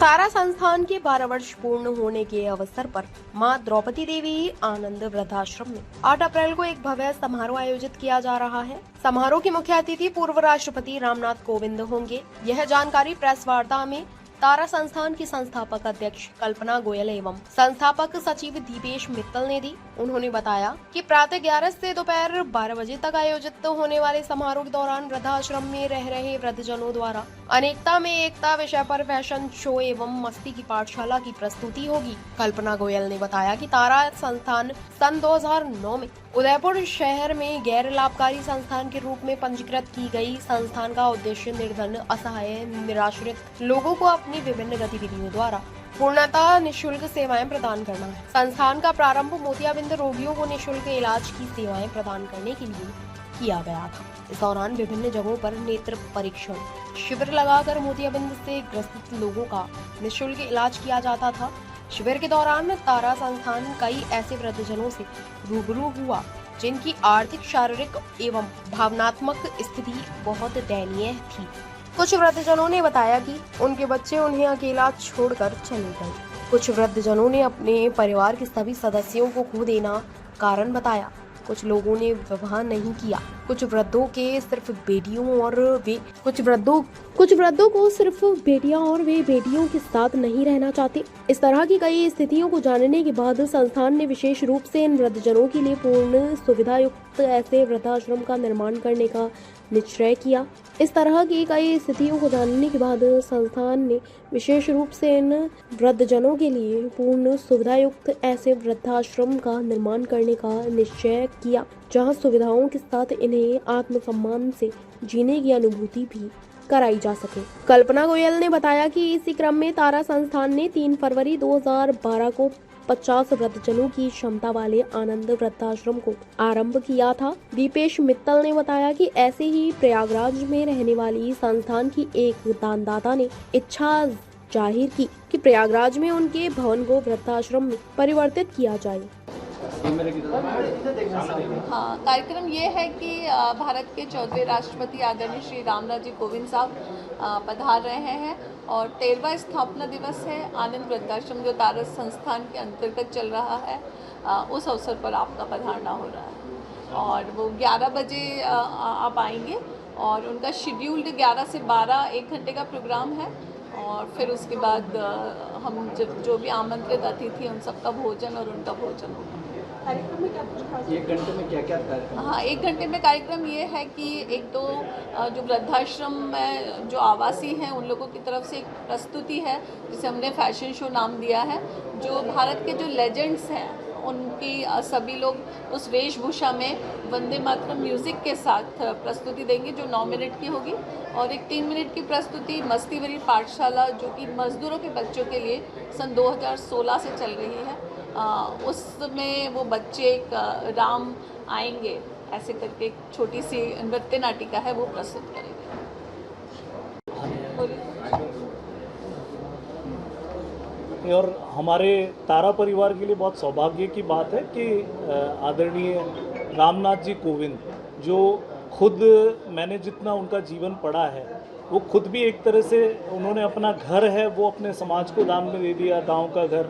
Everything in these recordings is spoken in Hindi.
तारा संस्थान के 12 वर्ष पूर्ण होने के अवसर पर मां द्रौपदी देवी आनंद वृद्धाश्रम में 8 अप्रैल को एक भव्य समारोह आयोजित किया जा रहा है। समारोह के मुख्य अतिथि पूर्व राष्ट्रपति रामनाथ कोविंद होंगे। यह जानकारी प्रेस वार्ता में तारा संस्थान की संस्थापक अध्यक्ष कल्पना गोयल एवं संस्थापक सचिव दीपेश मित्तल ने दी। उन्होंने बताया कि प्रातः 11 से दोपहर 12 बजे तक आयोजित होने वाले समारोह के दौरान वृद्धाश्रम में रह रहे वृद्धजनों द्वारा अनेकता में एकता विषय पर फैशन शो एवं मस्ती की पाठशाला की प्रस्तुति होगी। कल्पना गोयल ने बताया कि तारा संस्थान सन 2009 में उदयपुर शहर में गैर लाभकारी संस्थान के रूप में पंजीकृत की गई। संस्थान का उद्देश्य निर्धन, असहाय, निराश्रित लोगों को अपनी विभिन्न गतिविधियों द्वारा पूर्णतः निःशुल्क सेवाएं प्रदान करना है। संस्थान का प्रारंभ मोतियाबिंद रोगियों को निःशुल्क इलाज की सेवाएं प्रदान करने के लिए किया गया था। इस दौरान विभिन्न जगहों पर नेत्र परीक्षण शिविर लगाकर मोतियाबिंद से ग्रसित लोगों का निःशुल्क इलाज किया जाता था। शिविर के दौरान तारा संस्थान कई ऐसे वृद्धजनों से रूबरू हुआ जिनकी आर्थिक, शारीरिक एवं भावनात्मक स्थिति बहुत दयनीय थी। कुछ वृद्धजनों ने बताया कि उनके बच्चे उन्हें अकेला छोड़कर चले गए। कुछ वृद्धजनों ने अपने परिवार के सभी सदस्यों को खो देना कारण बताया। कुछ लोगों ने विवाह नहीं किया। कुछ वृद्धों को सिर्फ बेटियां और वे बेटियों के साथ नहीं रहना चाहते। इस तरह की कई स्थितियों को जानने के बाद संस्थान ने विशेष रूप से इन वृद्धजनों के लिए पूर्ण सुविधा युक्त ऐसे वृद्धाश्रम का निर्माण करने का निश्चय किया। इस तरह की कई स्थितियों को जानने के बाद संस्थान ने विशेष रूप से इन वृद्धजनों के लिए पूर्ण सुविधा युक्त ऐसे वृद्धाश्रम का निर्माण करने का निश्चय किया, जहां सुविधाओं के साथ इन्हें आत्मसम्मान से जीने की अनुभूति भी कराई जा सके। कल्पना गोयल ने बताया कि इसी क्रम में तारा संस्थान ने 3 फरवरी 2012 को 50 वृद्धजनों की क्षमता वाले आनंद वृद्धाश्रम को आरंभ किया था। दीपेश मित्तल ने बताया कि ऐसे ही प्रयागराज में रहने वाली संस्थान की एक दानदाता ने इच्छा जाहिर की कि प्रयागराज में उनके भवन को वृद्धाश्रम में परिवर्तित किया जाए। हाँ, कार्यक्रम ये है कि भारत के 14वें राष्ट्रपति आदरणीय श्री रामनाथ जी कोविंद साहब पधार रहे हैं और 13वां स्थापना दिवस है। आनंद वृद्धाश्रम जो तारा संस्थान के अंतर्गत चल रहा है, उस अवसर पर आपका पधारना हो रहा है और वो 11 बजे आप आएंगे और उनका शेड्यूल्ड 11 से 12 1 घंटे का प्रोग्राम है और फिर उसके बाद हम जो भी आमंत्रित अतिथि उन सबका भोजन और उनका भोजन होगा। कार्यक्रम में क्या कुछ 1 घंटे में क्या कार्यक्रम? हाँ, 1 घंटे में कार्यक्रम ये है कि एक तो जो वृद्धाश्रम में जो आवासी हैं उन लोगों की तरफ से एक प्रस्तुति है जिसे हमने फैशन शो नाम दिया है। जो भारत के जो लेजेंड्स हैं उनकी सभी लोग उस वेशभूषा में वंदे मातरम म्यूज़िक के साथ प्रस्तुति देंगे जो 9 मिनट की होगी और एक 3 मिनट की प्रस्तुति मस्ती भरी पाठशाला जो कि मजदूरों के बच्चों के लिए सन 2016 से चल रही है। उसमें वो बच्चे एक राम आएंगे ऐसे करके एक छोटी सी नृत्य नाटिका है वो प्रस्तुत करेंगे। और हमारे तारा परिवार के लिए बहुत सौभाग्य की बात है कि आदरणीय रामनाथ जी कोविंद जो खुद मैंने जितना उनका जीवन पढ़ा है वो खुद भी एक तरह से उन्होंने अपना घर है वो अपने समाज को दान में दे दिया। गांव का घर,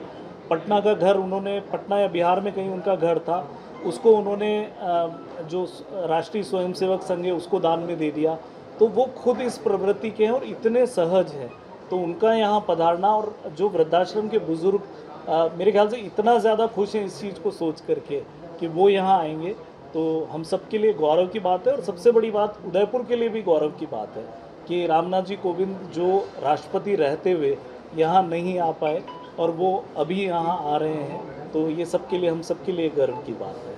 पटना का घर, उन्होंने पटना या बिहार में कहीं उनका घर था उसको उन्होंने जो राष्ट्रीय स्वयंसेवक संघ है उसको दान में दे दिया। तो वो खुद इस प्रवृत्ति के हैं और इतने सहज हैं तो उनका यहाँ पधारना और जो वृद्धाश्रम के बुजुर्ग मेरे ख्याल से इतना ज़्यादा खुश हैं इस चीज़ को सोच करके कि वो यहाँ आएंगे तो हम सबके लिए गौरव की बात है। और सबसे बड़ी बात उदयपुर के लिए भी गौरव की बात है कि रामनाथ जी कोविंद जो राष्ट्रपति रहते हुए यहाँ नहीं आ पाए और वो अभी यहाँ आ रहे हैं तो ये सबके लिए हम सबके लिए गर्व की बात है।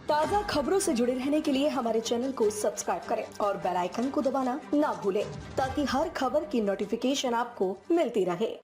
ताज़ा खबरों से जुड़े रहने के लिए हमारे चैनल को सब्सक्राइब करें और बेल आइकन को दबाना ना भूलें ताकि हर खबर की नोटिफिकेशन आपको मिलती रहे।